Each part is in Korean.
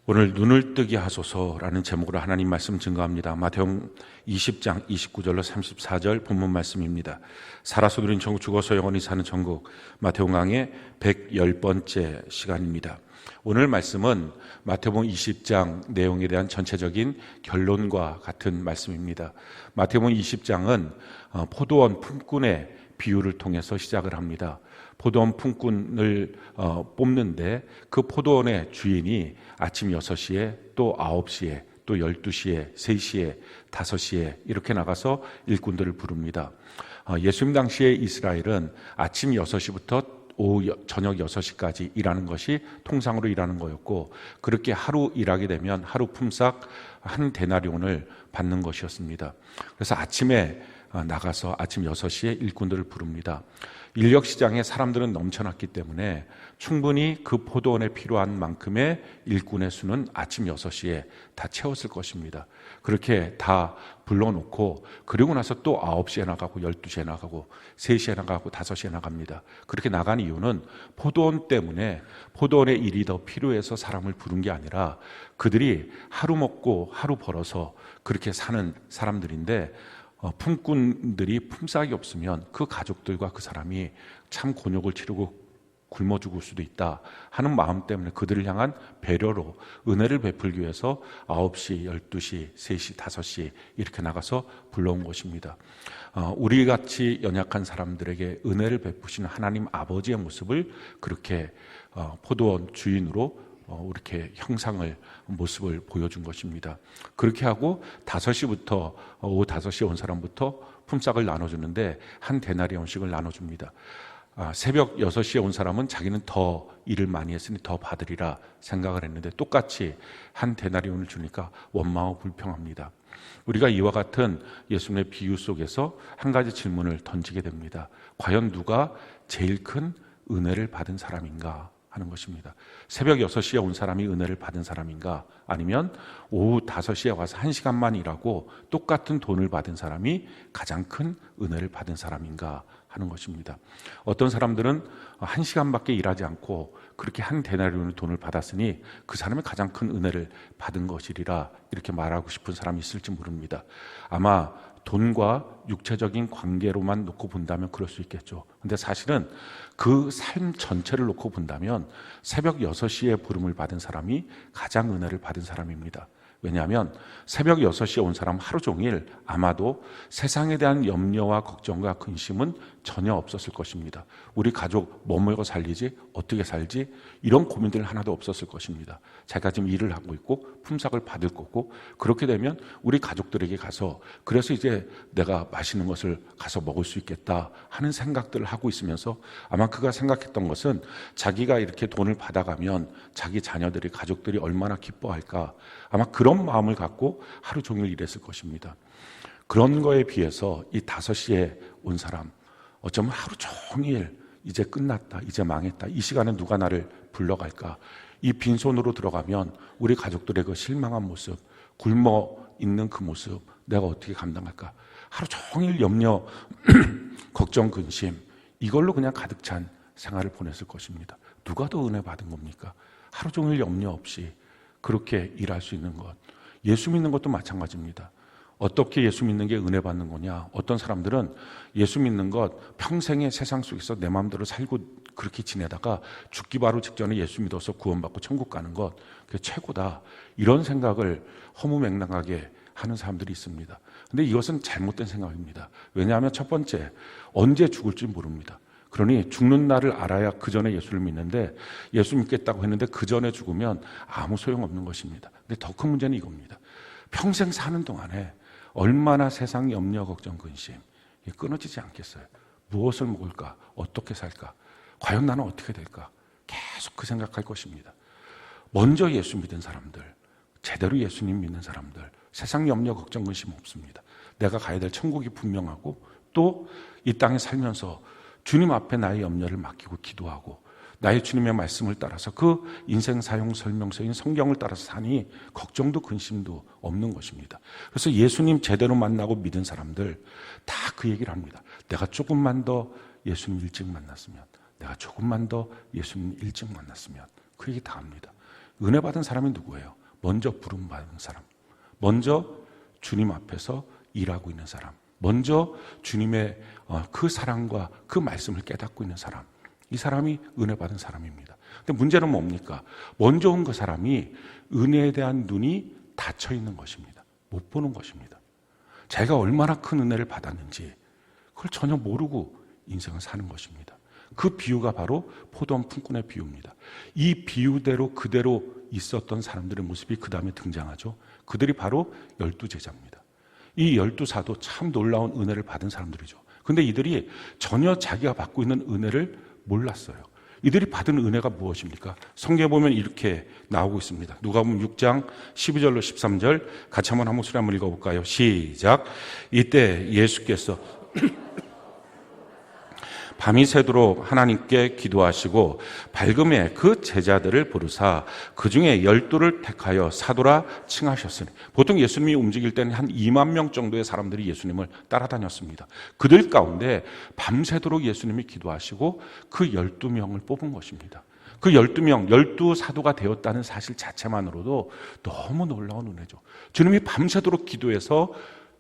오늘 눈을 뜨게 하소서라는 제목으로 하나님 말씀 증거합니다. 마태복음 20장 29절로 34절 본문 말씀입니다. 살아서 누린 천국, 죽어서 영원히 사는 천국, 마태복음 강의 110번째 시간입니다. 오늘 말씀은 마태복음 20장 내용에 대한 전체적인 결론과 같은 말씀입니다. 마태복음 20장은 포도원 품꾼의 비유를 통해서 시작을 합니다. 포도원 품꾼을 뽑는데 그 포도원의 주인이 아침 6시에 또 9시에 또 12시에 3시에 5시에 이렇게 나가서 일꾼들을 부릅니다. 예수님 당시에 이스라엘은 아침 6시부터 저녁 6시까지 일하는 것이 통상으로 일하는 거였고, 그렇게 하루 일하게 되면 하루 품삯 한 데나리온을 받는 것이었습니다. 그래서 아침에 나가서 아침 6시에 일꾼들을 부릅니다. 인력시장에 사람들은 넘쳐났기 때문에 충분히 그 포도원에 필요한 만큼의 일꾼의 수는 아침 6시에 다 채웠을 것입니다. 그렇게 다 불러놓고 그리고 나서 또 9시에 나가고 12시에 나가고 3시에 나가고 5시에 나갑니다. 그렇게 나간 이유는 포도원 때문에 포도원의 일이 더 필요해서 사람을 부른 게 아니라 그들이 하루 먹고 하루 벌어서 그렇게 사는 사람들인데, 품꾼들이 품삯이 없으면 그 가족들과 그 사람이 참 곤욕을 치르고 굶어 죽을 수도 있다 하는 마음 때문에 그들을 향한 배려로 은혜를 베풀기 위해서 9시, 12시, 3시, 5시 이렇게 나가서 불러온 것입니다. 우리같이 연약한 사람들에게 은혜를 베푸시는 하나님 아버지의 모습을 그렇게 포도원 주인으로 이렇게 모습을 보여준 것입니다. 그렇게 하고 5시부터 오후 5시에 온 사람부터 품삯을 나눠주는데 한 데나리온씩을 나눠줍니다. 새벽 6시에 온 사람은 자기는 더 일을 많이 했으니 더 받으리라 생각을 했는데 똑같이 한 데나리온을 주니까 원망하고 불평합니다. 우리가 이와 같은 예수님의 비유 속에서 한 가지 질문을 던지게 됩니다. 과연 누가 제일 큰 은혜를 받은 사람인가 하는 것입니다. 새벽 6시에 온 사람이 은혜를 받은 사람인가, 아니면 오후 5시에 와서 1시간만 일하고 똑같은 돈을 받은 사람이 가장 큰 은혜를 받은 사람인가 하는 것입니다. 어떤 사람들은 1시간밖에 일하지 않고 그렇게 한 데나리온의 돈을 받았으니 그 사람이 가장 큰 은혜를 받은 것이리라 이렇게 말하고 싶은 사람이 있을지 모릅니다. 아마 돈과 육체적인 관계로만 놓고 본다면 그럴 수 있겠죠. 근데 사실은 그 삶 전체를 놓고 본다면 새벽 6시에 부름을 받은 사람이 가장 은혜를 받은 사람입니다. 왜냐하면 새벽 6시에 온 사람 하루 종일 아마도 세상에 대한 염려와 걱정과 근심은 전혀 없었을 것입니다. 우리 가족 뭐 먹어 살리지? 어떻게 살지? 이런 고민들 하나도 없었을 것입니다. 자기가 지금 일을 하고 있고 품삯을 받을 거고, 그렇게 되면 우리 가족들에게 가서 그래서 이제 내가 맛있는 것을 가서 먹을 수 있겠다 하는 생각들을 하고 있으면서 아마 그가 생각했던 것은 자기가 이렇게 돈을 받아가면 자기 자녀들이 가족들이 얼마나 기뻐할까, 아마 그런 마음을 갖고 하루 종일 일했을 것입니다. 그런 거에 비해서 이 5시에 온 사람, 어쩌면 하루 종일 이제 끝났다, 이제 망했다, 이 시간에 누가 나를 불러갈까, 이 빈손으로 들어가면 우리 가족들의 그 실망한 모습, 굶어 있는 그 모습 내가 어떻게 감당할까, 하루 종일 염려, 걱정, 근심, 이걸로 그냥 가득 찬 생활을 보냈을 것입니다. 누가 더 은혜 받은 겁니까? 하루 종일 염려 없이 그렇게 일할 수 있는 것. 예수 믿는 것도 마찬가지입니다. 어떻게 예수 믿는 게 은혜 받는 거냐? 어떤 사람들은 예수 믿는 것 평생의 세상 속에서 내 마음대로 살고 그렇게 지내다가 죽기 바로 직전에 예수 믿어서 구원받고 천국 가는 것, 그게 최고다, 이런 생각을 허무맹랑하게 하는 사람들이 있습니다. 근데 이것은 잘못된 생각입니다. 왜냐하면 첫 번째, 언제 죽을지 모릅니다. 그러니 죽는 날을 알아야 그 전에 예수를 믿는데, 예수 믿겠다고 했는데 그 전에 죽으면 아무 소용없는 것입니다. 근데 더 큰 문제는 이겁니다. 평생 사는 동안에 얼마나 세상 염려, 걱정, 근심 끊어지지 않겠어요. 무엇을 먹을까? 어떻게 살까? 과연 나는 어떻게 될까? 계속 그 생각할 것입니다. 먼저 예수 믿은 사람들, 제대로 예수님 믿는 사람들, 세상 염려, 걱정, 근심 없습니다. 내가 가야 될 천국이 분명하고, 또 이 땅에 살면서 주님 앞에 나의 염려를 맡기고 기도하고 나의 주님의 말씀을 따라서 그 인생 사용 설명서인 성경을 따라서 사니 걱정도 근심도 없는 것입니다. 그래서 예수님 제대로 만나고 믿은 사람들 다 그 얘기를 합니다. 내가 조금만 더 예수님 일찍 만났으면, 내가 조금만 더 예수님 일찍 만났으면, 그 얘기 다 합니다. 은혜 받은 사람이 누구예요? 먼저 부름 받은 사람, 먼저 주님 앞에서 일하고 있는 사람, 먼저 주님의 그 사랑과 그 말씀을 깨닫고 있는 사람, 이 사람이 은혜 받은 사람입니다. 근데 문제는 뭡니까? 먼저 온 그 사람이 은혜에 대한 눈이 닫혀 있는 것입니다. 못 보는 것입니다. 자기가 얼마나 큰 은혜를 받았는지 그걸 전혀 모르고 인생을 사는 것입니다. 그 비유가 바로 포도원 품꾼의 비유입니다. 이 비유대로 그대로 있었던 사람들의 모습이 그 다음에 등장하죠. 그들이 바로 12제자입니다. 이 12사도 참 놀라운 은혜를 받은 사람들이죠. 근데 이들이 전혀 자기가 받고 있는 은혜를 몰랐어요. 이들이 받은 은혜가 무엇입니까? 성경에 보면 이렇게 나오고 있습니다. 누가복음 6장 12절로 13절 같이 한번 목소리 한번 읽어볼까요? 시작. 이때 예수께서 밤이 새도록 하나님께 기도하시고 밝음에 그 제자들을 부르사 그 중에 12를 택하여 사도라 칭하셨으니, 보통 예수님이 움직일 때는 한 2만 명 정도의 사람들이 예수님을 따라다녔습니다. 그들 가운데 밤새도록 예수님이 기도하시고 그 12명을 뽑은 것입니다. 그 12명, 12사도가 되었다는 사실 자체만으로도 너무 놀라운 은혜죠. 주님이 밤새도록 기도해서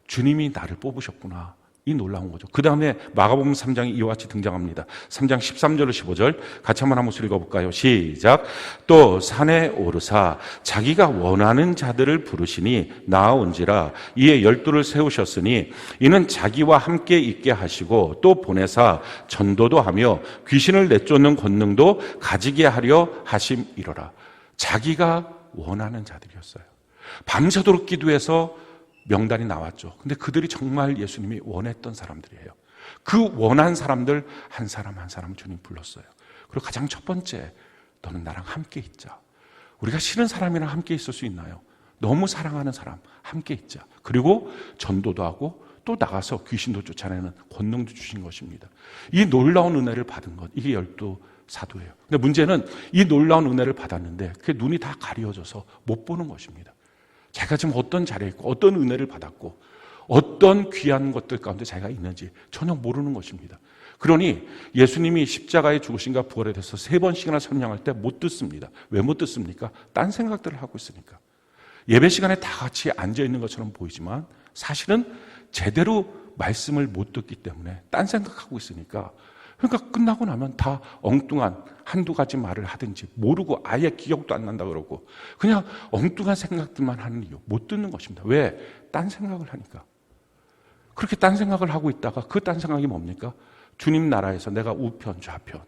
주님이 나를 뽑으셨구나, 이 놀라운 거죠. 그 다음에 마가복음 3장이 이와 같이 등장합니다. 3장 13절로 15절 같이 한번 목소리 읽어볼까요? 시작. 또 산에 오르사 자기가 원하는 자들을 부르시니 나아온지라. 이에 12를 세우셨으니 이는 자기와 함께 있게 하시고 또 보내사 전도도 하며 귀신을 내쫓는 권능도 가지게 하려 하심이로라. 자기가 원하는 자들이었어요. 밤새도록 기도해서 명단이 나왔죠. 근데 그들이 정말 예수님이 원했던 사람들이에요. 그 원한 사람들 한 사람 한 사람 주님 불렀어요. 그리고 가장 첫 번째, 너는 나랑 함께 있자. 우리가 싫은 사람이랑 함께 있을 수 있나요? 너무 사랑하는 사람 함께 있자. 그리고 전도도 하고 또 나가서 귀신도 쫓아내는 권능도 주신 것입니다. 이 놀라운 은혜를 받은 것, 이게 12사도예요. 근데 문제는 이 놀라운 은혜를 받았는데 그게 눈이 다 가려져서 못 보는 것입니다. 자기가 지금 어떤 자리에 있고 어떤 은혜를 받았고 어떤 귀한 것들 가운데 자기가 있는지 전혀 모르는 것입니다. 그러니 예수님이 십자가에 죽으신가 부활에 대해서 3번씩이나 설명할 때 못 듣습니다. 왜 못 듣습니까? 딴 생각들을 하고 있으니까. 예배 시간에 다 같이 앉아있는 것처럼 보이지만 사실은 제대로 말씀을 못 듣기 때문에 딴 생각하고 있으니까, 그러니까 끝나고 나면 다 엉뚱한 한두 가지 말을 하든지 모르고 아예 기억도 안 난다 그러고 그냥 엉뚱한 생각들만 하는 이유, 못 듣는 것입니다. 왜? 딴 생각을 하니까. 그렇게 딴 생각을 하고 있다가 그 딴 생각이 뭡니까? 주님 나라에서 내가 우편 좌편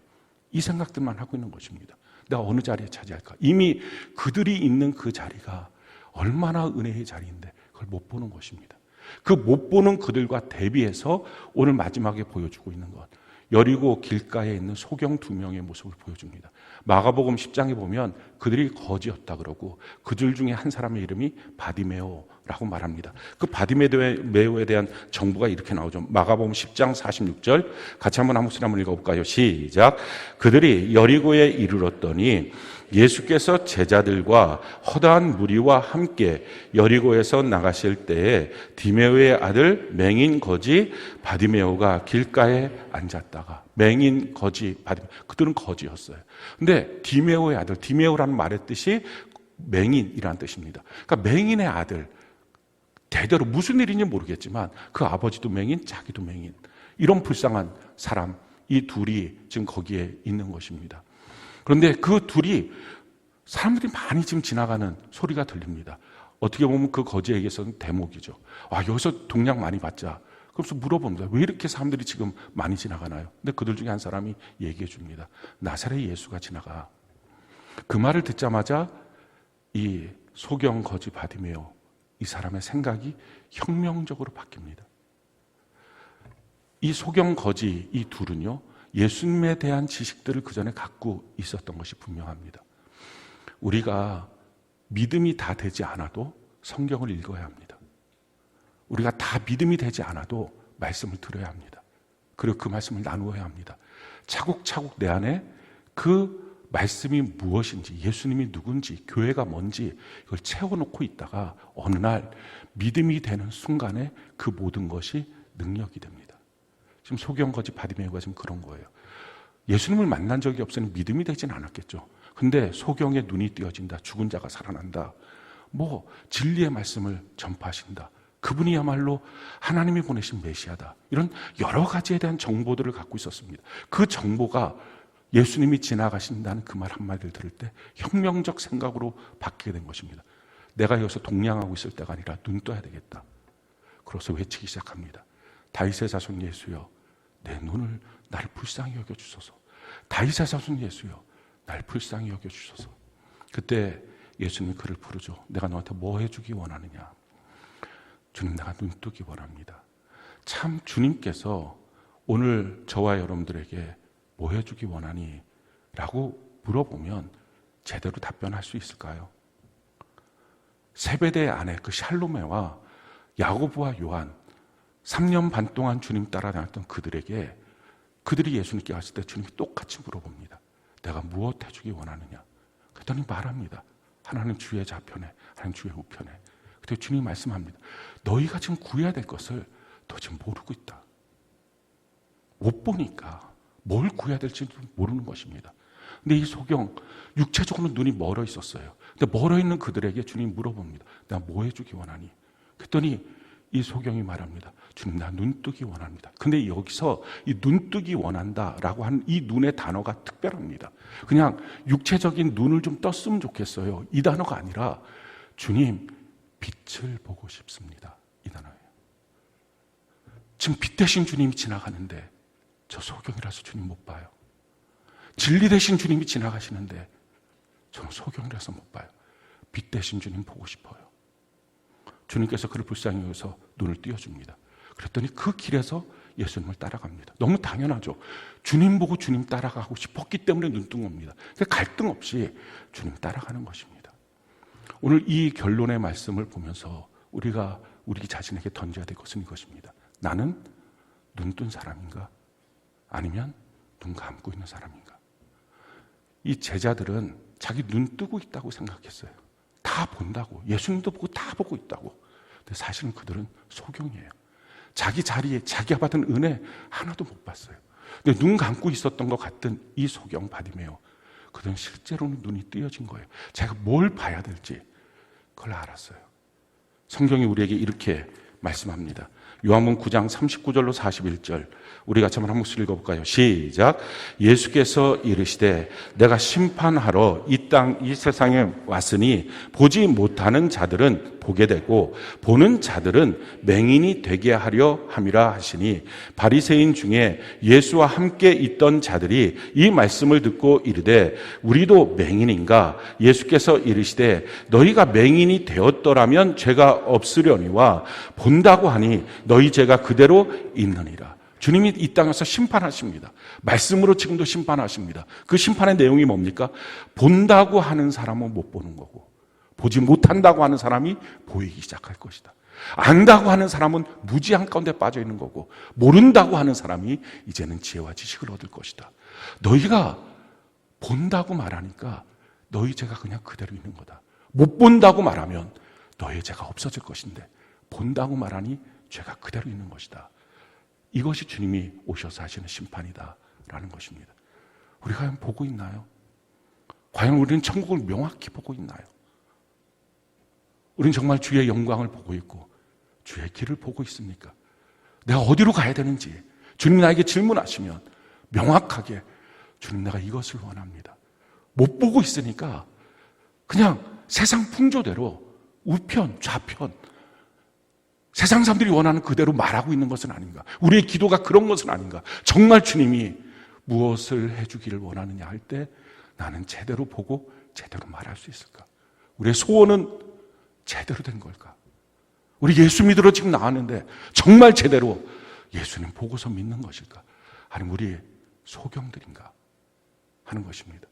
이 생각들만 하고 있는 것입니다. 내가 어느 자리에 차지할까? 이미 그들이 있는 그 자리가 얼마나 은혜의 자리인데 그걸 못 보는 것입니다. 그 못 보는 그들과 대비해서 오늘 마지막에 보여주고 있는 것, 여리고 길가에 있는 소경 2명의 모습을 보여줍니다. 마가복음 10장에 보면 그들이 거지였다 그러고 그들 중에 한 사람의 이름이 바디메오라고 말합니다. 그 바디메오에 대한 정보가 이렇게 나오죠. 마가복음 10장 46절 같이 한번 한 목소리 한번 읽어볼까요? 시작. 그들이 여리고에 이르렀더니 예수께서 제자들과 허다한 무리와 함께 여리고에서 나가실 때에 디메오의 아들 맹인 거지 바디메오가 길가에 앉았다가, 맹인 거지 바디메오, 그들은 거지였어요. 근데 디메오의 아들, 디메오라는 말의 뜻이 맹인이라는 뜻입니다. 그러니까 맹인의 아들, 대대로 무슨 일인지 모르겠지만 그 아버지도 맹인, 자기도 맹인, 이런 불쌍한 사람, 이 둘이 지금 거기에 있는 것입니다. 그런데 그 둘이, 사람들이 많이 지금 지나가는 소리가 들립니다. 어떻게 보면 그 거지에게서는 대목이죠. 여기서 동양 많이 받자. 그래서 물어봅니다. 왜 이렇게 사람들이 지금 많이 지나가나요? 근데 그들 중에 한 사람이 얘기해 줍니다. 나사렛 예수가 지나가. 그 말을 듣자마자 이 소경 거지 바디메오, 이 사람의 생각이 혁명적으로 바뀝니다. 이 소경 거지 이 둘은요, 예수님에 대한 지식들을 그 전에 갖고 있었던 것이 분명합니다. 우리가 믿음이 다 되지 않아도 성경을 읽어야 합니다. 우리가 다 믿음이 되지 않아도 말씀을 들어야 합니다. 그리고 그 말씀을 나누어야 합니다. 차곡차곡 내 안에 그 말씀이 무엇인지, 예수님이 누군지, 교회가 뭔지 이걸 채워놓고 있다가 어느 날 믿음이 되는 순간에 그 모든 것이 능력이 됩니다. 지금 소경거지 바디메오가 지금 그런 거예요. 예수님을 만난 적이 없으니 믿음이 되진 않았겠죠. 근데 소경의 눈이 띄어진다. 죽은 자가 살아난다. 진리의 말씀을 전파하신다. 그분이야말로 하나님이 보내신 메시아다. 이런 여러 가지에 대한 정보들을 갖고 있었습니다. 그 정보가 예수님이 지나가신다는 그 말 한마디를 들을 때 혁명적 생각으로 바뀌게 된 것입니다. 내가 여기서 동냥하고 있을 때가 아니라 눈 떠야 되겠다. 그래서 외치기 시작합니다. 다윗의 자손 예수여, 내 눈을 나를 불쌍히 여겨주소서. 다윗의 자손 예수여, 날 불쌍히 여겨주소서. 그때 예수님이 그를 부르죠. 내가 너한테 뭐 해주기 원하느냐? 주님, 내가 눈 뜨기 원합니다. 참 주님께서 오늘 저와 여러분들에게 뭐 해주기 원하니? 라고 물어보면 제대로 답변할 수 있을까요? 세베대의 아내 그 샬로메와 야고보와 요한 3년 반 동안 주님 따라다녔던 그들에게 그들이 예수님께 왔을 때 주님이 똑같이 물어봅니다. 내가 무엇 해주기 원하느냐? 그랬더니 말합니다. 하나님 주의 좌편에, 하나님 주의 우편에. 그때 주님이 말씀합니다. 너희가 지금 구해야 될 것을 너 지금 모르고 있다. 못 보니까 뭘 구해야 될지도 모르는 것입니다. 근데 이 소경, 육체적으로 눈이 멀어 있었어요. 근데 멀어 있는 그들에게 주님이 물어봅니다. 내가 뭐 해주기 원하니? 그랬더니 이 소경이 말합니다. 주님, 나 눈뜨기 원합니다. 근데 여기서 이 눈뜨기 원한다라고 하는 이 눈의 단어가 특별합니다. 그냥 육체적인 눈을 좀 떴으면 좋겠어요. 이 단어가 아니라 주님, 빛을 보고 싶습니다. 이 단어예요. 지금 빛 대신 주님이 지나가는데 저 소경이라서 주님 못 봐요. 진리 대신 주님이 지나가시는데 저는 소경이라서 못 봐요. 빛 대신 주님 보고 싶어요. 주님께서 그를 불쌍히 여기서 눈을 띄워줍니다. 그랬더니 그 길에서 예수님을 따라갑니다. 너무 당연하죠. 주님 보고 주님 따라가고 싶었기 때문에 눈 뜬 겁니다. 갈등 없이 주님 따라가는 것입니다. 오늘 이 결론의 말씀을 보면서 우리가 우리 자신에게 던져야 될 것은 이것입니다. 나는 눈 뜬 사람인가? 아니면 눈 감고 있는 사람인가? 이 제자들은 자기 눈 뜨고 있다고 생각했어요. 다 본다고. 예수님도 보고 다 보고 있다고. 근데 사실은 그들은 소경이에요. 자기 자리에 자기가 받은 은혜 하나도 못 봤어요. 근데 눈 감고 있었던 것 같은 이 소경 바디메오, 그들은 실제로는 눈이 뜨여진 거예요. 제가 뭘 봐야 될지 그걸 알았어요. 성경이 우리에게 이렇게 말씀합니다. 요한복음 9장 39절로 41절 우리 같이 한번 한 목소리 읽어볼까요? 시작. 예수께서 이르시되 내가 심판하러 이 땅 이 세상에 왔으니 보지 못하는 자들은 보게 되고 보는 자들은 맹인이 되게 하려 함이라 하시니 바리새인 중에 예수와 함께 있던 자들이 이 말씀을 듣고 이르되 우리도 맹인인가? 예수께서 이르시되 너희가 맹인이 되었더라면 죄가 없으려니와 본다고 하니 너희 죄가 그대로 있느니라. 주님이 이 땅에서 심판하십니다. 말씀으로 지금도 심판하십니다. 그 심판의 내용이 뭡니까? 본다고 하는 사람은 못 보는 거고 보지 못한다고 하는 사람이 보이기 시작할 것이다. 안다고 하는 사람은 무지한 가운데 빠져 있는 거고 모른다고 하는 사람이 이제는 지혜와 지식을 얻을 것이다. 너희가 본다고 말하니까 너희 죄가 그냥 그대로 있는 거다. 못 본다고 말하면 너희 죄가 없어질 것인데 본다고 말하니 죄가 그대로 있는 것이다. 이것이 주님이 오셔서 하시는 심판이다라는 것입니다. 우리가 과연 보고 있나요? 과연 우리는 천국을 명확히 보고 있나요? 우리는 정말 주의 영광을 보고 있고 주의 길을 보고 있습니까? 내가 어디로 가야 되는지 주님이 나에게 질문하시면 명확하게 주님, 내가 이것을 원합니다. 못 보고 있으니까 그냥 세상 풍조대로 우편, 좌편 세상 사람들이 원하는 그대로 말하고 있는 것은 아닌가? 우리의 기도가 그런 것은 아닌가? 정말 주님이 무엇을 해주기를 원하느냐 할 때 나는 제대로 보고 제대로 말할 수 있을까? 우리의 소원은 제대로 된 걸까? 우리 예수 믿으러 지금 나왔는데 정말 제대로 예수님 보고서 믿는 것일까? 아니면 우리의 소경들인가? 하는 것입니다.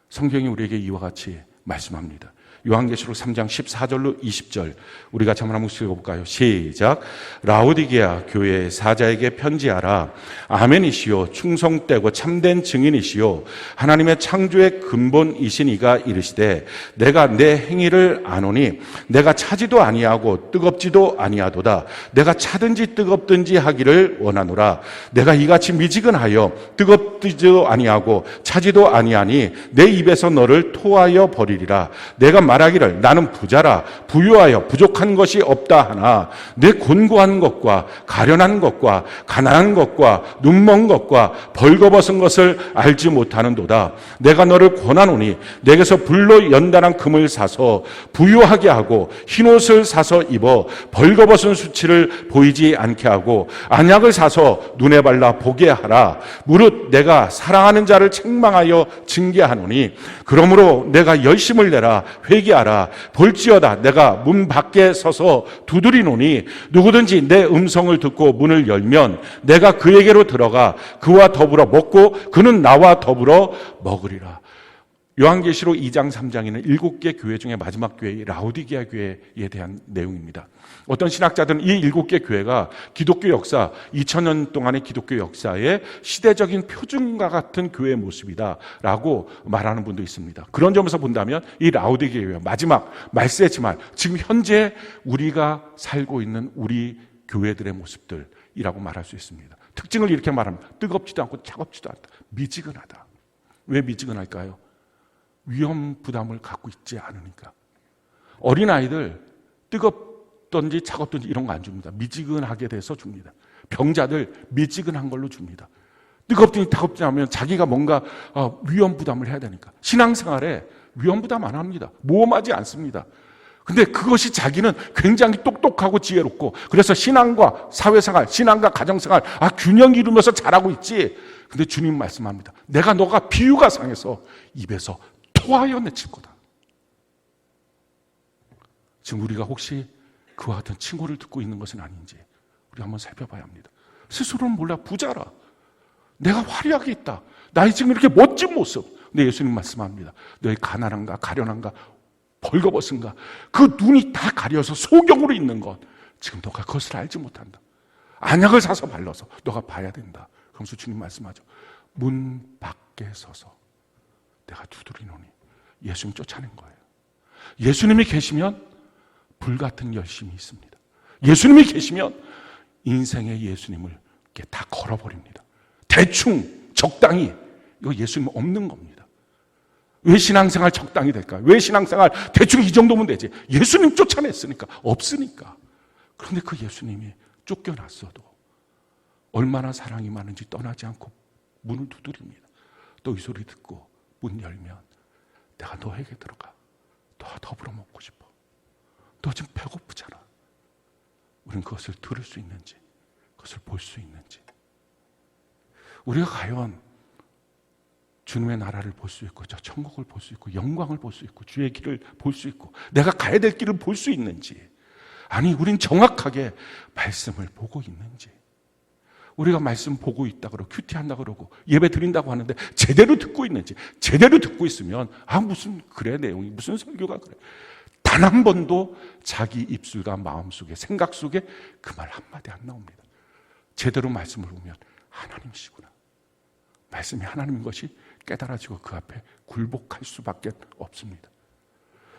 성경이 우리에게 이와 같이 말씀합니다. 요한계시록 3장 14절로 20절 우리 같이 한번 읽어볼까요? 시작. 라오디게아 교회의 사자에게 편지하라. 아멘이시요 충성되고 참된 증인이시요 하나님의 창조의 근본이신 이가 이르시되 내가 내 행위를 아노니 내가 차지도 아니하고 뜨겁지도 아니하도다. 내가 차든지 뜨겁든지 하기를 원하노라. 내가 이같이 미지근하여 뜨겁지도 아니하고 차지도 아니하니 내 입에서 너를 토하여 버리리라. 내가 말하기를 나는 부자라 부유하여 부족한 것이 없다 하나 내 곤고한 것과 가련한 것과 가난한 것과 눈먼 것과 벌거벗은 것을 알지 못하는도다. 내가 너를 권하노니 내게서 불로 연단한 금을 사서 부유하게 하고 흰옷을 사서 입어 벌거벗은 수치를 보이지 않게 하고 안약을 사서 눈에 발라 보게 하라. 무릇 내가 사랑하는 자를 책망하여 징계하노니 그러므로 내가 열심을 내라 회개하라. 볼지어다 내가 문 밖에 서서 두드리노니 누구든지 내 음성을 듣고 문을 열면 내가 그에게로 들어가 그와 더불어 먹고 그는 나와 더불어 먹으리라. 요한계시록 2장 3장에는 7개 교회 중에 마지막 교회 라오디게아 교회에 대한 내용입니다. 어떤 신학자들은 이 7개 교회가 기독교 역사 2000년 동안의 기독교 역사의 시대적인 표준과 같은 교회의 모습이다라고 말하는 분도 있습니다. 그런 점에서 본다면 이 라오디게아 교회 마지막 말세지만 지금 현재 우리가 살고 있는 우리 교회들의 모습들이라고 말할 수 있습니다. 특징을 이렇게 말합니다. 뜨겁지도 않고 차갑지도 않다. 미지근하다. 왜 미지근할까요? 위험 부담을 갖고 있지 않으니까. 어린아이들 뜨겁든지 차갑든지 이런 거 안 줍니다. 미지근하게 돼서 줍니다. 병자들 미지근한 걸로 줍니다. 뜨겁든지 차갑지 않으면 자기가 뭔가 위험 부담을 해야 되니까. 신앙생활에 위험 부담 안 합니다. 모험하지 않습니다. 근데 그것이 자기는 굉장히 똑똑하고 지혜롭고 그래서 신앙과 사회생활, 신앙과 가정생활 균형 이루면서 잘하고 있지. 근데 주님 말씀합니다. 너가 비유가 상해서 입에서 토하여 내칠 거다. 지금 우리가 혹시 그와 같은 칭호를 듣고 있는 것은 아닌지 우리 한번 살펴봐야 합니다. 스스로는 몰라 부자라. 내가 화려하게 있다. 나의 지금 이렇게 멋진 모습. 근데 예수님 말씀합니다. 너의 가난한가 가련한가 벌거벗은가 그 눈이 다 가려서 소경으로 있는 것. 지금 너가 그것을 알지 못한다. 안약을 사서 발라서 너가 봐야 된다. 그러면서 주님 말씀하죠. 문 밖에 서서 내가 두드리노니 예수님 쫓아낸 거예요. 예수님이 계시면 불같은 열심이 있습니다. 예수님이 계시면 인생의 예수님을 이렇게 다 걸어버립니다. 대충 적당히 이거 예수님 없는 겁니다. 왜 신앙생활 적당히 될까요? 왜 신앙생활 대충 이 정도면 되지? 예수님 쫓아냈으니까 없으니까. 그런데 그 예수님이 쫓겨났어도 얼마나 사랑이 많은지 떠나지 않고 문을 두드립니다. 또 이 소리 듣고 문 열면 내가 너에게 들어가. 너와 더불어 먹고 싶어. 너 지금 배고프잖아. 우리는 그것을 들을 수 있는지, 그것을 볼 수 있는지. 우리가 과연 주님의 나라를 볼 수 있고, 저 천국을 볼 수 있고, 영광을 볼 수 있고, 주의 길을 볼 수 있고, 내가 가야 될 길을 볼 수 있는지. 아니, 우린 정확하게 말씀을 보고 있는지. 우리가 말씀 보고 있다 그러고 큐티한다 그러고 예배 드린다고 하는데 제대로 듣고 있는지. 제대로 듣고 있으면 무슨 그래 내용이 무슨 설교가 그래. 단 한 번도 자기 입술과 마음속에 생각 속에 그 말 한마디 안 나옵니다. 제대로 말씀을 보면 하나님이시구나. 말씀이 하나님인 것이 깨달아지고 그 앞에 굴복할 수밖에 없습니다.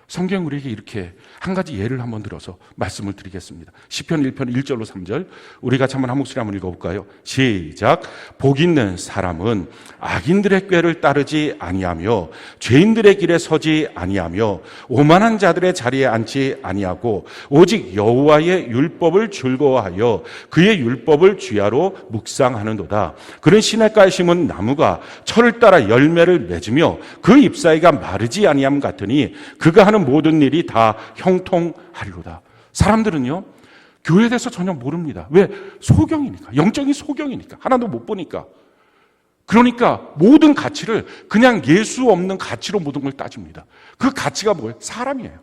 성경 우리에게 이렇게 한 가지 예를 한번 들어서 말씀을 드리겠습니다. 시편 1편 1절로 3절 우리 같이 한번 한 목소리 한번 읽어볼까요? 시작. 복 있는 사람은 악인들의 꾀를 따르지 아니하며 죄인들의 길에 서지 아니하며 오만한 자들의 자리에 앉지 아니하고 오직 여호와의 율법을 즐거워하여 그의 율법을 주야로 묵상하는도다. 그는 시냇가에 심은 나무가 철을 따라 열매를 맺으며 그 잎사귀가 마르지 아니함 같으니 그가 하는 모든 일이 다 형통하리로다. 사람들은요, 교회에 대해서 전혀 모릅니다. 왜? 소경이니까. 영적인 소경이니까. 하나도 못 보니까. 그러니까 모든 가치를 그냥 예수 없는 가치로 모든 걸 따집니다. 그 가치가 뭐예요? 사람이에요.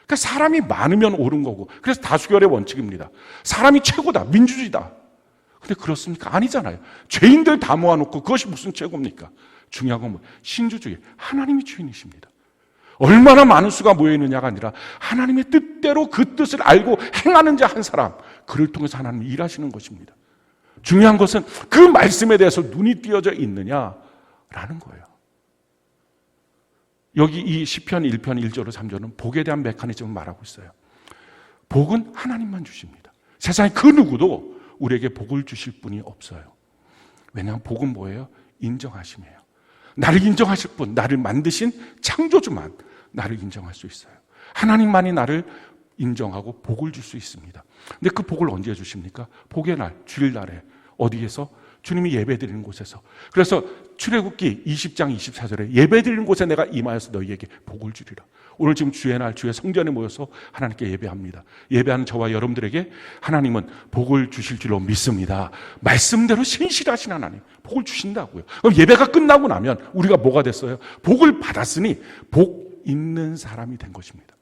그러니까 사람이 많으면 옳은 거고, 그래서 다수결의 원칙입니다. 사람이 최고다. 민주주의다. 근데 그렇습니까? 아니잖아요. 죄인들 다 모아놓고 그것이 무슨 최고입니까? 중요한 건 뭐예요? 신주주의. 하나님이 주인이십니다. 얼마나 많은 수가 모여있느냐가 아니라 하나님의 뜻대로 그 뜻을 알고 행하는 자 한 사람, 그를 통해서 하나님이 일하시는 것입니다. 중요한 것은 그 말씀에 대해서 눈이 띄어져 있느냐라는 거예요. 여기 이 시편 1편 1절로 3절은 복에 대한 메커니즘을 말하고 있어요. 복은 하나님만 주십니다. 세상에 그 누구도 우리에게 복을 주실 분이 없어요. 왜냐하면 복은 뭐예요? 인정하심이에요. 나를 인정하실 분, 나를 만드신 창조주만 나를 인정할 수 있어요. 하나님만이 나를 인정하고 복을 줄 수 있습니다. 근데 그 복을 언제 주십니까? 복의 날, 주일날에 어디에서? 주님이 예배드리는 곳에서. 그래서 출애굽기 20장 24절에 예배드리는 곳에 내가 임하여서 너희에게 복을 주리라. 오늘 지금 주의 날, 주의 성전에 모여서 하나님께 예배합니다. 예배하는 저와 여러분들에게 하나님은 복을 주실 줄로 믿습니다. 말씀대로 신실하신 하나님, 복을 주신다고요. 그럼 예배가 끝나고 나면 우리가 뭐가 됐어요? 복을 받았으니 복 있는 사람이 된 것입니다.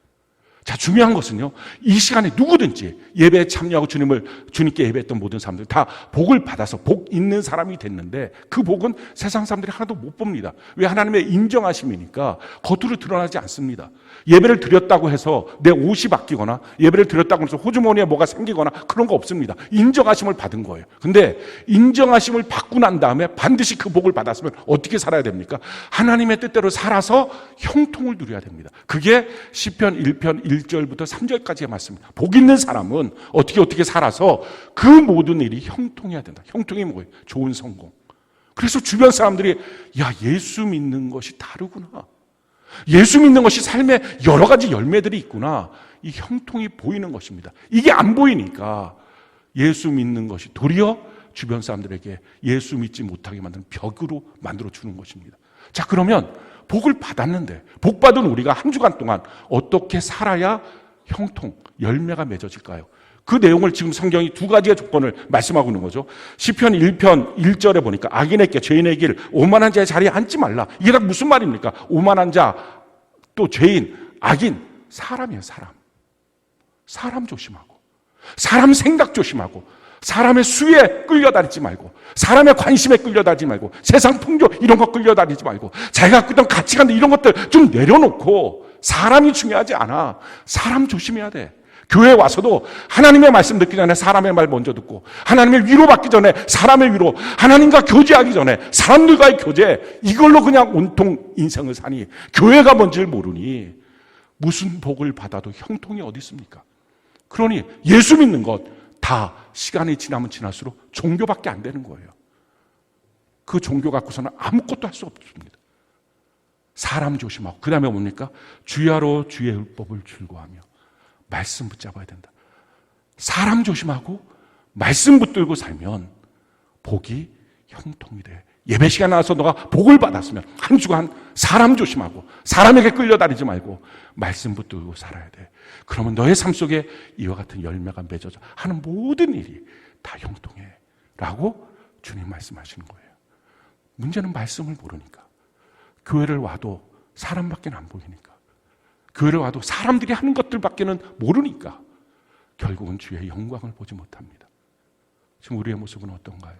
자, 중요한 것은요, 이 시간에 누구든지 예배에 참여하고 주님께 예배했던 모든 사람들 다 복을 받아서 복 있는 사람이 됐는데 그 복은 세상 사람들이 하나도 못 봅니다. 왜? 하나님의 인정하심이니까 겉으로 드러나지 않습니다. 예배를 드렸다고 해서 내 옷이 바뀌거나 예배를 드렸다고 해서 호주머니에 뭐가 생기거나 그런 거 없습니다. 인정하심을 받은 거예요. 근데 인정하심을 받고 난 다음에 반드시 그 복을 받았으면 어떻게 살아야 됩니까? 하나님의 뜻대로 살아서 형통을 누려야 됩니다. 그게 시편 1편 1절부터 3절까지의 말씀입니다. 복 있는 사람은 어떻게 살아서 그 모든 일이 형통해야 된다. 형통이 뭐예요? 좋은 성공. 그래서 주변 사람들이 야, 예수 믿는 것이 다르구나. 예수 믿는 것이 삶에 여러 가지 열매들이 있구나. 이 형통이 보이는 것입니다. 이게 안 보이니까 예수 믿는 것이 도리어 주변 사람들에게 예수 믿지 못하게 만드는 벽으로 만들어 주는 것입니다. 자, 그러면 복을 받았는데 복 받은 우리가 한 주간 동안 어떻게 살아야 형통, 열매가 맺어질까요? 그 내용을 지금 성경이 두 가지의 조건을 말씀하고 있는 거죠. 시편 1편 1절에 보니까 악인에게 죄인의 길, 오만한 자의 자리에 앉지 말라. 이게 다 무슨 말입니까? 오만한 자, 또 죄인, 악인, 사람이에요. 사람 조심하고, 사람 생각 조심하고, 사람의 수에 끌려다니지 말고, 사람의 관심에 끌려다니지 말고, 세상 풍조 이런 거 끌려다니지 말고, 자기가 갖고 있던 가치관들 이런 것들 좀 내려놓고, 사람이 중요하지 않아. 사람 조심해야 돼. 교회에 와서도 하나님의 말씀 듣기 전에 사람의 말 먼저 듣고, 하나님의 위로받기 전에 사람의 위로, 하나님과 교제하기 전에 사람들과의 교제, 이걸로 그냥 온통 인생을 사니 교회가 뭔지를 모르니 무슨 복을 받아도 형통이 어디 있습니까? 그러니 예수 믿는 것 다 시간이 지나면 지날수록 종교밖에 안 되는 거예요. 그 종교 갖고서는 아무것도 할 수 없습니다. 사람 조심하고, 그 다음에 뭡니까? 주야로 주의 율법을 즐거워하며 말씀 붙잡아야 된다. 사람 조심하고 말씀 붙들고 살면 복이 형통이 돼. 예배 시간 나와서 너가 복을 받았으면 한 주간 사람 조심하고 사람에게 끌려다니지 말고 말씀 붙들고 살아야 돼. 그러면 너의 삶 속에 이와 같은 열매가 맺어져 하는 모든 일이 다 형통해 라고 주님 말씀하시는 거예요. 문제는 말씀을 모르니까, 교회를 와도 사람밖에 안 보이니까, 교회를 와도 사람들이 하는 것들밖에는 모르니까 결국은 주의 영광을 보지 못합니다. 지금 우리의 모습은 어떤가요?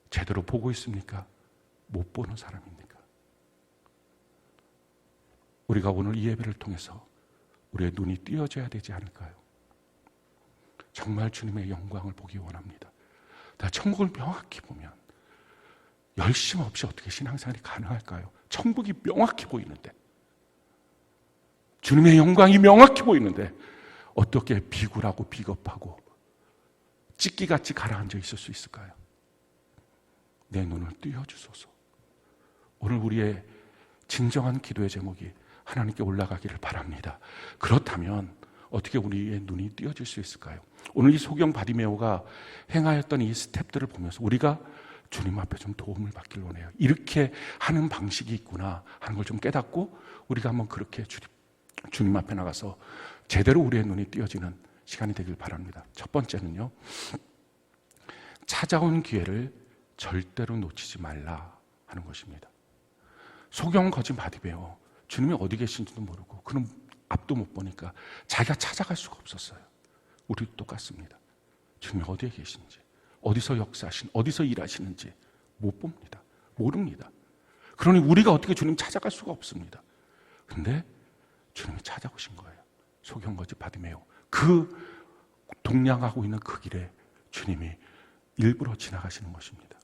제대로 보고 있습니까? 못 보는 사람입니까? 우리가 오늘 이 예배를 통해서 우리의 눈이 띄어져야 되지 않을까요? 정말 주님의 영광을 보기 원합니다. 나 천국을 명확히 보면 열심 없이 어떻게 신앙생활이 가능할까요? 천국이 명확히 보이는데, 주님의 영광이 명확히 보이는데 어떻게 비굴하고 비겁하고 찢기같이 가라앉아 있을 수 있을까요? 내 눈을 띄워주소서. 오늘 우리의 진정한 기도의 제목이 하나님께 올라가기를 바랍니다. 그렇다면 어떻게 우리의 눈이 띄어질 수 있을까요? 오늘 이 소경 바디메오가 행하였던 이 스텝들을 보면서 우리가 주님 앞에 좀 도움을 받길 원해요. 이렇게 하는 방식이 있구나 하는 걸 좀 깨닫고 우리가 한번 그렇게 주님 앞에 나가서 제대로 우리의 눈이 띄어지는 시간이 되길 바랍니다. 첫 번째는요, 찾아온 기회를 절대로 놓치지 말라 하는 것입니다. 소경 거진 바디메오, 주님이 어디 계신지도 모르고 그는 앞도 못 보니까 자기가 찾아갈 수가 없었어요. 우리도 똑같습니다. 주님이 어디에 계신지, 어디서 역사하신, 어디서 일하시는지 못 봅니다. 모릅니다. 그러니 우리가 어떻게 주님 찾아갈 수가 없습니다. 근데 주님이 찾아오신 거예요. 소경거지 바디메오. 그 동냥하고 있는 그 길에 주님이 일부러 지나가시는 것입니다.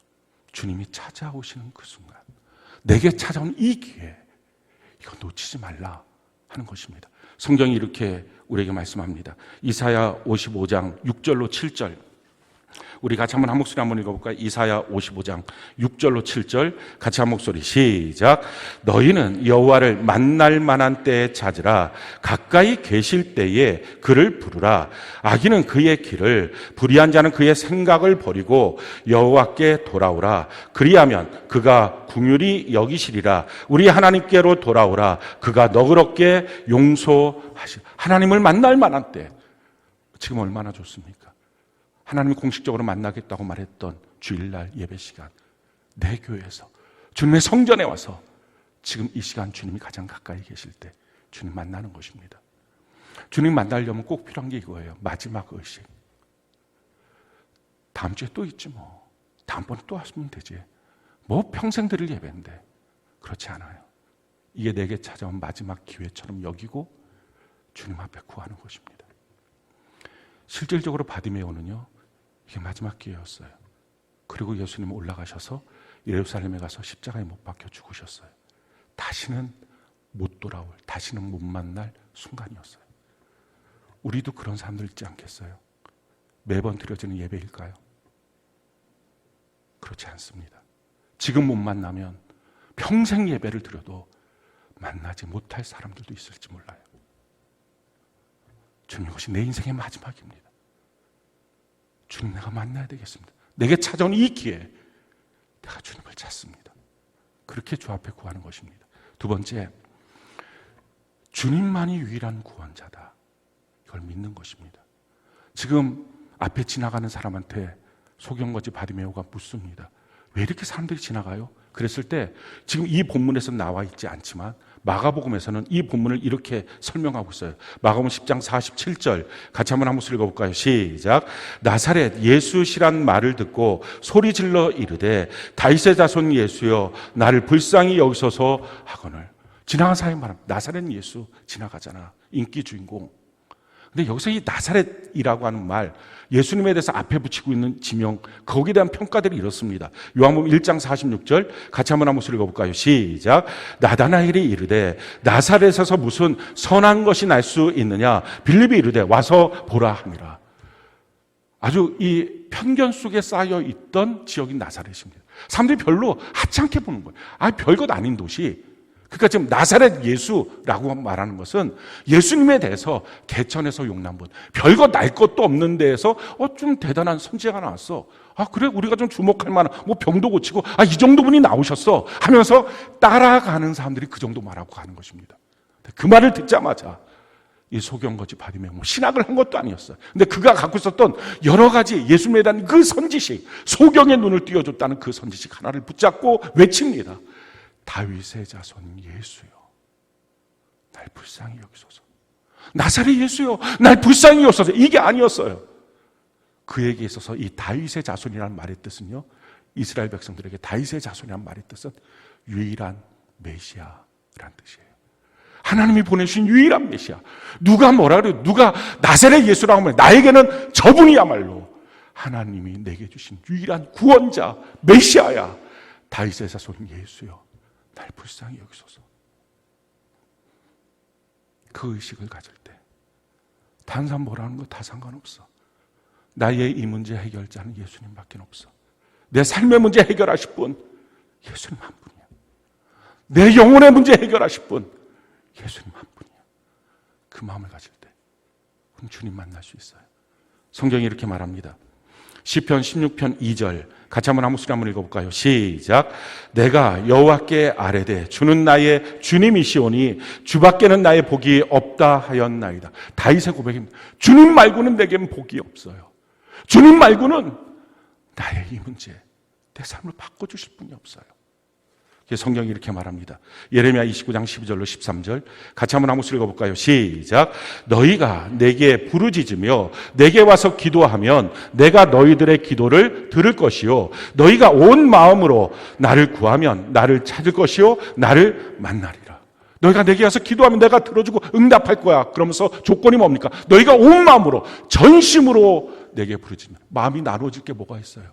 주님이 찾아오시는 그 순간, 내게 찾아온 이 기회, 이거 놓치지 말라 하는 것입니다. 성경이 이렇게 우리에게 말씀합니다. 이사야 55장 6절로 7절, 우리 같이 한번 한 목소리 한번 읽어볼까요? 이사야 55장 6절로 7절 같이 한 목소리 시작. 너희는 여호와를 만날 만한 때에 찾으라. 가까이 계실 때에 그를 부르라. 악인은 그의 길을, 불의한 자는 그의 생각을 버리고 여호와께 돌아오라. 그리하면 그가 긍휼히 여기시리라. 우리 하나님께로 돌아오라. 그가 너그럽게 용서하시리라. 하나님을 만날 만한 때, 지금 얼마나 좋습니까? 하나님이 공식적으로 만나겠다고 말했던 주일날 예배 시간, 내 교회에서 주님의 성전에 와서 지금 이 시간 주님이 가장 가까이 계실 때 주님 만나는 것입니다. 주님 만나려면 꼭 필요한 게 이거예요. 마지막 의식. 다음 주에 또 있지 뭐. 다음번에 또 하시면 되지. 뭐 평생 드릴 예배인데. 그렇지 않아요. 이게 내게 찾아온 마지막 기회처럼 여기고 주님 앞에 구하는 것입니다. 실질적으로 바디메오는요, 이게 마지막 기회였어요. 그리고 예수님은 올라가셔서 예루살렘에 가서 십자가에 못 박혀 죽으셨어요. 다시는 못 돌아올, 다시는 못 만날 순간이었어요. 우리도 그런 사람들 있지 않겠어요? 매번 드려지는 예배일까요? 그렇지 않습니다. 지금 못 만나면 평생 예배를 드려도 만나지 못할 사람들도 있을지 몰라요. 주님, 이것이 내 인생의 마지막입니다. 주님, 내가 만나야 되겠습니다. 내게 찾아온 이 기회에 내가 주님을 찾습니다. 그렇게 주 앞에 구하는 것입니다. 두 번째, 주님만이 유일한 구원자다. 이걸 믿는 것입니다. 지금 앞에 지나가는 사람한테 소경거지 바디메오가 묻습니다. 왜 이렇게 사람들이 지나가요? 그랬을 때 지금 이 본문에서 나와 있지 않지만 마가복음에서는 이 본문을 이렇게 설명하고 있어요. 마가복음 10장 47절 같이 한번 읽어볼까요? 시작. 나사렛 예수시란 말을 듣고 소리질러 이르되 다윗의 자손 예수여 나를 불쌍히 여기소서 하거늘. 지나간 사람이 말합니다. 나사렛 예수 지나가잖아. 인기 주인공. 근데 여기서 이 나사렛이라고 하는 말, 예수님에 대해서 앞에 붙이고 있는 지명, 거기에 대한 평가들이 이렇습니다. 요한복음 1장 46절 같이 한번 읽어볼까요? 시작. 나다나엘이 이르되 나사렛에서 무슨 선한 것이 날 수 있느냐? 빌립이 이르되 와서 보라 하니라. 아주 이 편견 속에 쌓여 있던 지역인 나사렛입니다. 사람들이 별로 하찮게 보는 거예요. 별것 아닌 도시. 그러니까 지금 나사렛 예수라고 말하는 것은 예수님에 대해서 개천에서 용남본, 별거 날 것도 없는 데에서 좀 대단한 선지자가 나왔어. 그래, 우리가 좀 주목할 만한, 병도 고치고, 이 정도 분이 나오셨어 하면서 따라가는 사람들이 그 정도 말하고 가는 것입니다. 그 말을 듣자마자 이 소경거지 바디메오, 신학을 한 것도 아니었어요. 근데 그가 갖고 있었던 여러 가지 예수님에 대한 그 선지식, 소경의 눈을 띄워줬다는 그 선지식 하나를 붙잡고 외칩니다. 다윗의 자손 예수여 날 불쌍히 여기소서. 나사렛 예수여 날 불쌍히 여기소서. 이게 아니었어요. 그에게 있어서 이 다윗의 자손이라는 말의 뜻은요, 이스라엘 백성들에게 다윗의 자손이라는 말의 뜻은 유일한 메시아라는 뜻이에요. 하나님이 보내주신 유일한 메시아. 누가 뭐라 그래요? 누가 나사렛 예수라고 하면 나에게는 저분이야말로 하나님이 내게 주신 유일한 구원자 메시아야. 다윗의 자손 예수여 날 불쌍히 여기소서. 그 의식을 가질 때 다른 사람 뭐라는 거 다 상관없어. 나의 이 문제 해결자는 예수님밖에 없어. 내 삶의 문제 해결하실 분 예수님 한 분이야. 내 영혼의 문제 해결하실 분 예수님 한 분이야. 그 마음을 가질 때 그럼 주님 만날 수 있어요. 성경이 이렇게 말합니다. 시편 16편 2절 같이 한번 읽어볼까요? 시작. 내가 여호와께 아뢰되 주는 나의 주님이시오니 주밖에는 나의 복이 없다 하였나이다. 다윗의 고백입니다. 주님 말고는 내겐 복이 없어요. 주님 말고는 나의 이 문제, 내 삶을 바꿔주실 분이 없어요. 성경이 이렇게 말합니다. 예레미야 29장 12절로 13절 같이 한번 읽어볼까요? 시작. 너희가 내게 부르짖으며 내게 와서 기도하면 내가 너희들의 기도를 들을 것이요 너희가 온 마음으로 나를 구하면 나를 찾을 것이요 나를 만나리라. 너희가 내게 와서 기도하면 내가 들어주고 응답할 거야. 그러면서 조건이 뭡니까? 너희가 온 마음으로 전심으로 내게 부르짖으면. 마음이 나눠질 게 뭐가 있어요?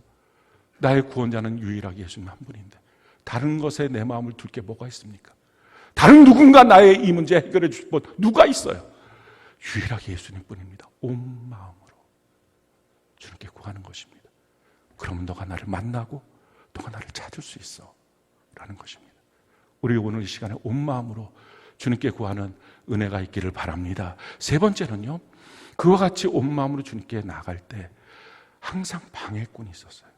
나의 구원자는 유일하게 예수님 한 분인데 다른 것에 내 마음을 둘 게 뭐가 있습니까? 다른 누군가 나의 이 문제 해결해 주실 분 누가 있어요? 유일하게 예수님 뿐입니다. 온 마음으로 주님께 구하는 것입니다. 그러면 너가 나를 만나고 너가 나를 찾을 수 있어 라는 것입니다. 우리 오늘 이 시간에 온 마음으로 주님께 구하는 은혜가 있기를 바랍니다. 세 번째는요, 그와 같이 온 마음으로 주님께 나갈 때 항상 방해꾼이 있었어요.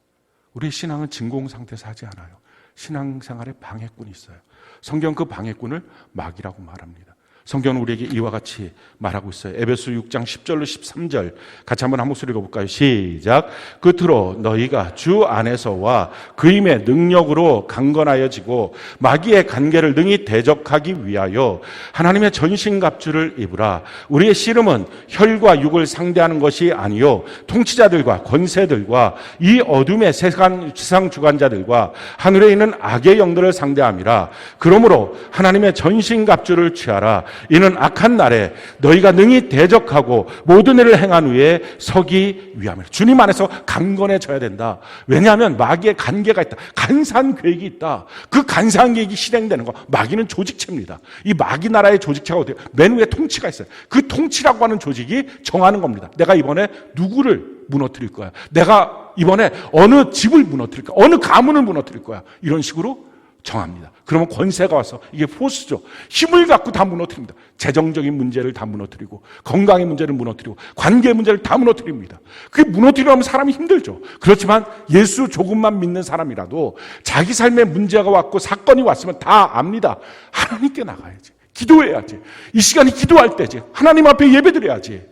우리의 신앙은 진공 상태에서 하지 않아요. 신앙생활에 방해꾼이 있어요. 성경 그 방해꾼을 마귀라고 말합니다. 성경은 우리에게 이와 같이 말하고 있어요. 에베소 6장 10절로 13절 같이 한번 한 목소리 읽어볼까요? 시작. 끝으로 너희가 주 안에서와 그 힘의 능력으로 강건하여지고 마귀의 관계를 능히 대적하기 위하여 하나님의 전신갑주를 입으라. 우리의 씨름은 혈과 육을 상대하는 것이 아니요 통치자들과 권세들과 이 어둠의 세상 주관자들과 하늘에 있는 악의 영들을 상대함이라. 그러므로 하나님의 전신갑주를 취하라. 이는 악한 날에 너희가 능히 대적하고 모든 일을 행한 후에 서기 위함이라. 주님 안에서 강건해져야 된다. 왜냐하면 마귀의 관계가 있다. 간사한 계획이 있다. 그 간사한 계획이 실행되는 거. 마귀는 조직체입니다. 이 마귀 나라의 조직체가 어때요? 맨 위에 통치가 있어요. 그 통치라고 하는 조직이 정하는 겁니다. 내가 이번에 누구를 무너뜨릴 거야. 내가 이번에 어느 집을 무너뜨릴 거야. 어느 가문을 무너뜨릴 거야. 이런 식으로 정합니다. 그러면 권세가 와서 이게 포스죠. 힘을 갖고 다 무너뜨립니다. 재정적인 문제를 다 무너뜨리고 건강의 문제를 무너뜨리고 관계 문제를 다 무너뜨립니다. 그게 무너뜨리려면 사람이 힘들죠. 그렇지만 예수 조금만 믿는 사람이라도 자기 삶에 문제가 왔고 사건이 왔으면 다 압니다. 하나님께 나가야지. 기도해야지. 이 시간이 기도할 때지. 하나님 앞에 예배드려야지.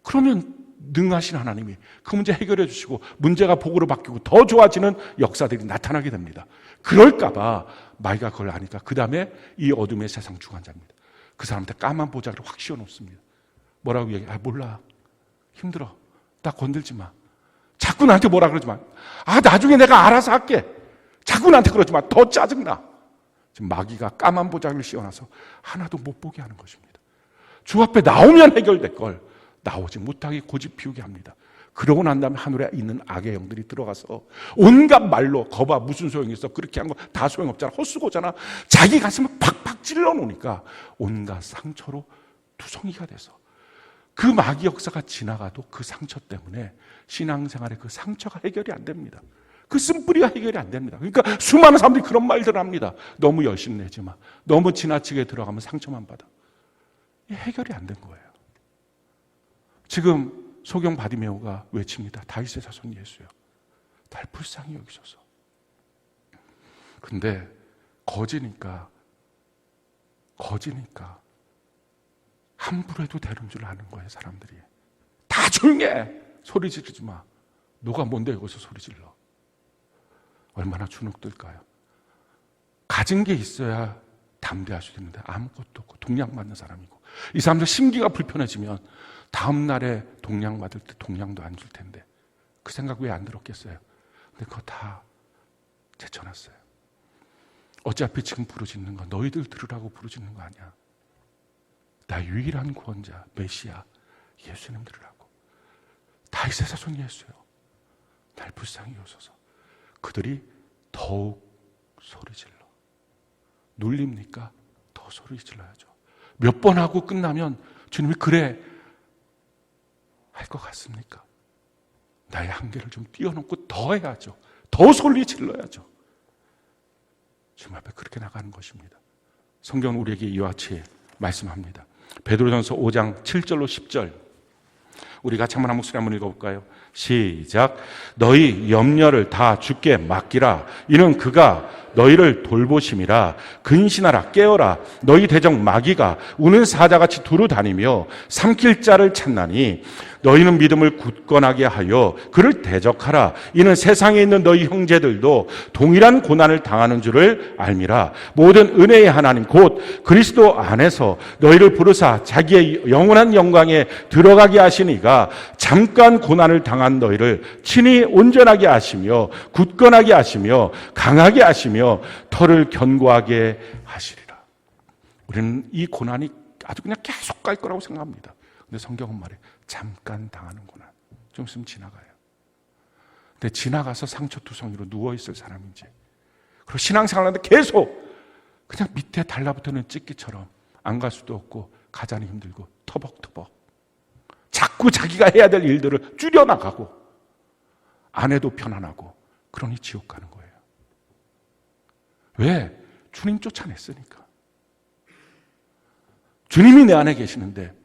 그러면 능하신 하나님이 그 문제 해결해 주시고 문제가 복으로 바뀌고 더 좋아지는 역사들이 나타나게 됩니다. 그럴까봐 마귀가 그걸 아니까 그 다음에 이 어둠의 세상 주관자입니다. 그 사람한테 까만 보자기를 확 씌워놓습니다. 뭐라고 얘기해? 몰라. 힘들어. 나 건들지 마. 자꾸 나한테 뭐라 그러지 마. 나중에 내가 알아서 할게. 자꾸 나한테 그러지 마. 더 짜증나. 지금 마귀가 까만 보자기를 씌워놔서 하나도 못 보게 하는 것입니다. 주 앞에 나오면 해결될 걸 나오지 못하게 고집 피우게 합니다. 그러고 난 다음에 하늘에 있는 악의 영들이 들어가서 온갖 말로 거봐 무슨 소용이 있어. 그렇게 한 거 다 소용없잖아. 헛수고잖아. 자기 가슴을 팍팍 찔러 놓으니까 온갖 상처로 투성이가 돼서 그 마귀 역사가 지나가도 그 상처 때문에 신앙생활에 그 상처가 해결이 안 됩니다. 그 쓴뿌리가 해결이 안 됩니다. 그러니까 수많은 사람들이 그런 말들을 합니다. 너무 열심 내지 마. 너무 지나치게 들어가면 상처만 받아. 해결이 안 된 거예요. 지금 소경 바디메오가 외칩니다. 다윗의 자손 예수여, 날 불쌍히 여기소서. 근데 거지니까 함부로 해도 되는 줄 아는 거예요. 사람들이 다 조용해. 소리 지르지 마. 너가 뭔데 여기서 소리 질러. 얼마나 주눅들까요? 가진 게 있어야 담대할 수 있는데 아무것도 없고 동양 맞는 사람이고, 이 사람들 심기가 불편해지면 다음 날에 동양 받을 때 동양도 안 줄 텐데 그 생각 왜 안 들었겠어요? 근데 그거 다 제쳐놨어요. 어차피 지금 부르짖는 거 너희들 들으라고 부르짖는 거 아니야. 나 유일한 구원자 메시아 예수님 들으라고. 다윗의 자손 예수요, 날 불쌍히 여소서. 그들이 더욱 소리 질러. 놀립니까? 더 소리 질러야죠. 몇 번 하고 끝나면 주님이 그래 할 것 같습니까? 나의 한계를 좀 뛰어넘고 더 해야죠. 더 소리 질러야죠. 주님 앞에 그렇게 나가는 것입니다. 성경은 우리에게 이와 같이 말씀합니다. 베드로전서 5장 7절로 10절 우리 같이 한번 한 목소리 한번 읽어볼까요? 시작. 너희 염려를 다 주께 맡기라. 이는 그가 너희를 돌보심이라. 근신하라, 깨어라. 너희 대적 마귀가 우는 사자같이 두루 다니며 삼킬 자를 찾나니 너희는 믿음을 굳건하게 하여 그를 대적하라. 이는 세상에 있는 너희 형제들도 동일한 고난을 당하는 줄을 알미라. 모든 은혜의 하나님 곧 그리스도 안에서 너희를 부르사 자기의 영원한 영광에 들어가게 하시니가 잠깐 고난을 당한 너희를 친히 온전하게 하시며 굳건하게 하시며 강하게 하시며 터를 견고하게 하시리라. 우리는 이 고난이 아주 그냥 계속 갈 거라고 생각합니다. 근데 성경은 말해 잠깐 당하는 고난, 좀 있으면 지나가요. 근데 지나가서 상처투성이로 누워있을 사람인지, 그리고 신앙생활하는데 계속 그냥 밑에 달라붙는 찌끼처럼 안 갈 수도 없고 가자니 힘들고 터벅터벅 자꾸 자기가 해야 될 일들을 줄여나가고 안 해도 편안하고, 그러니 지옥 가는 거예요. 왜? 주님 쫓아냈으니까. 주님이 내 안에 계시는데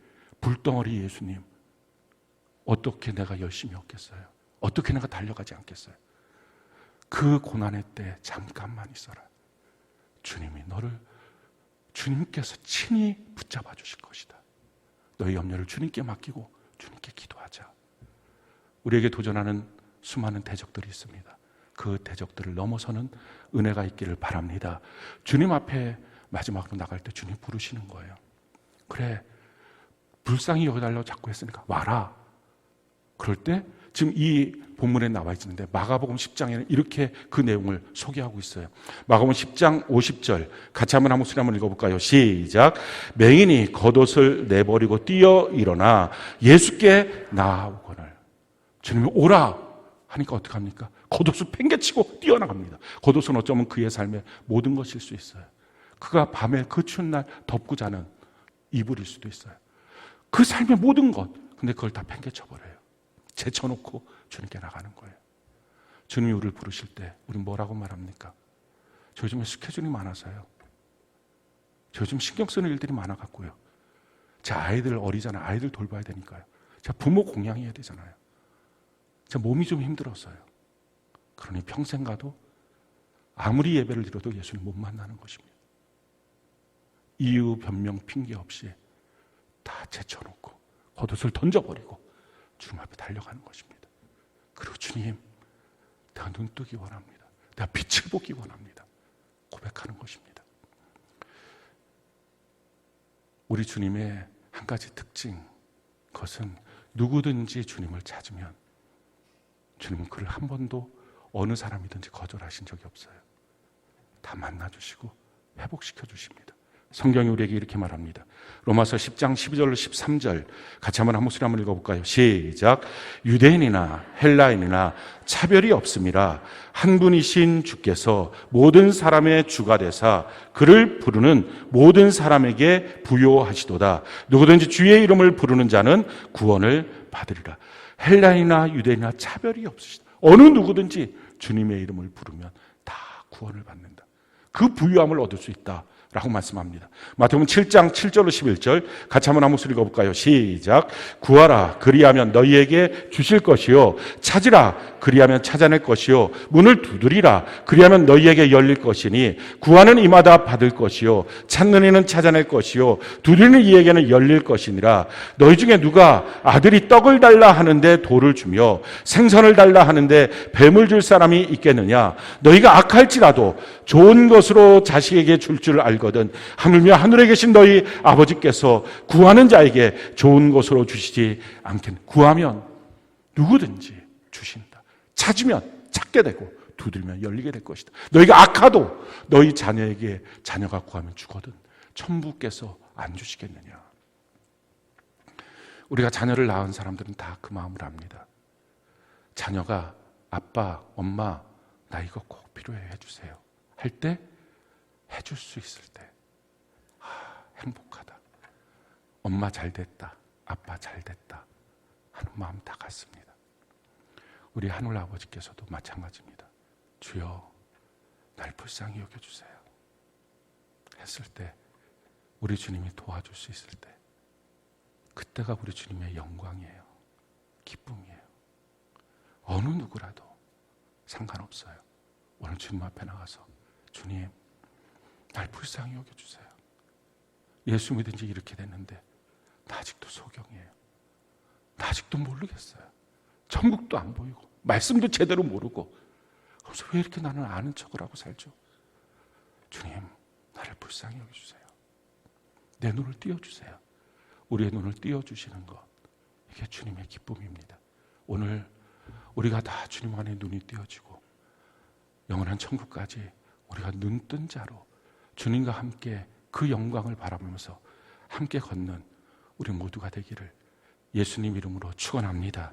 불덩어리 예수님, 어떻게 내가 열심히 없겠어요? 어떻게 내가 달려가지 않겠어요? 그 고난의 때 잠깐만 있어라. 주님께서 친히 붙잡아 주실 것이다. 너희 염려를 주님께 맡기고 주님께 기도하자. 우리에게 도전하는 수많은 대적들이 있습니다. 그 대적들을 넘어서는 은혜가 있기를 바랍니다. 주님 앞에 마지막으로 나갈 때 주님 부르시는 거예요. 그래, 불쌍히 여겨달라고 자꾸 했으니까 와라. 그럴 때 지금 이 본문에 나와 있는데 마가복음 10장에는 이렇게 그 내용을 소개하고 있어요. 마가복음 10장 50절 같이 한번 목소리 한번 읽어볼까요? 시작. 맹인이 겉옷을 내버리고 뛰어 일어나 예수께 나아오거늘. 주님이 오라 하니까 어떡합니까? 겉옷을 팽개치고 뛰어나갑니다. 겉옷은 어쩌면 그의 삶의 모든 것일 수 있어요. 그가 밤에 그 추운 날 덮고 자는 이불일 수도 있어요. 그 삶의 모든 것, 근데 그걸 다 팽개쳐버려요. 제쳐놓고 주님께 나가는 거예요. 주님이 우리를 부르실 때 우리는 뭐라고 말합니까? 저 요즘에 스케줄이 많아서요. 저 요즘 신경 쓰는 일들이 많아갖고요. 제 아이들 어리잖아요. 아이들 돌봐야 되니까요. 제가 부모 공양해야 되잖아요. 제 몸이 좀 힘들었어요. 그러니 평생 가도 아무리 예배를 드려도 예수님 못 만나는 것입니다. 이유, 변명, 핑계 없이 다 제쳐놓고 겉옷을 던져버리고 주님 앞에 달려가는 것입니다. 그리고 주님, 내가 눈 뜨기 원합니다. 내가 빛을 보기 원합니다. 고백하는 것입니다. 우리 주님의 한 가지 특징, 그것은 누구든지 주님을 찾으면 주님은 그를 한 번도 어느 사람이든지 거절하신 적이 없어요. 다 만나주시고 회복시켜 주십니다. 성경이 우리에게 이렇게 말합니다. 로마서 10장 12절로 13절 같이 한번 한 목소리 한번 읽어볼까요? 시작. 유대인이나 헬라인이나 차별이 없음이라 한 분이신 주께서 모든 사람의 주가 되사 그를 부르는 모든 사람에게 부요하시도다. 누구든지 주의 이름을 부르는 자는 구원을 받으리라. 헬라인이나 유대인이나 차별이 없으시다. 어느 누구든지 주님의 이름을 부르면 다 구원을 받는다. 그 부유함을 얻을 수 있다 라고 말씀합니다. 마태복음 7장 7절로 11절 같이 한번 한 목소리 읽어볼까요? 시작. 구하라 그리하면 너희에게 주실 것이요 찾으라 그리하면 찾아낼 것이요 문을 두드리라 그리하면 너희에게 열릴 것이니 구하는 이마다 받을 것이요 찾는 이는 찾아낼 것이요 두드리는 이에게는 열릴 것이니라. 너희 중에 누가 아들이 떡을 달라 하는데 돌을 주며 생선을 달라 하는데 뱀을 줄 사람이 있겠느냐? 너희가 악할지라도 좋은 것으로 자식에게 줄 줄 알거든 하물며 하늘에 계신 너희 아버지께서 구하는 자에게 좋은 것으로 주시지 않겠느냐. 구하면 누구든지 주신다. 찾으면 찾게 되고 두드리면 열리게 될 것이다. 너희가 악하도 너희 자녀에게 자녀가 구하면 주거든 천부께서 안 주시겠느냐. 우리가 자녀를 낳은 사람들은 다 그 마음을 압니다. 자녀가 아빠, 엄마 나 이거 꼭 필요해 해주세요 할 때 해줄 수 있을 때 행복하다. 엄마 잘 됐다. 아빠 잘 됐다 하는 마음 다 같습니다. 우리 하늘 아버지께서도 마찬가지입니다. 주여 날 불쌍히 여겨주세요 했을 때 우리 주님이 도와줄 수 있을 때 그때가 우리 주님의 영광이에요. 기쁨이에요. 어느 누구라도 상관없어요. 오늘 주님 앞에 나가서 주님 날 불쌍히 여겨주세요. 예수 믿은 지 이렇게 됐는데 나 아직도 소경이에요. 나 아직도 모르겠어요. 천국도 안 보이고 말씀도 제대로 모르고 그래서 왜 이렇게 나는 아는 척을 하고 살죠? 주님 나를 불쌍히 여겨주세요. 내 눈을 띄워주세요. 우리의 눈을 띄워주시는 것, 이게 주님의 기쁨입니다. 오늘 우리가 다 주님 안에 눈이 띄어지고 영원한 천국까지 우리가 눈뜬 자로 주님과 함께 그 영광을 바라보면서 함께 걷는 우리 모두가 되기를 예수님 이름으로 축원합니다.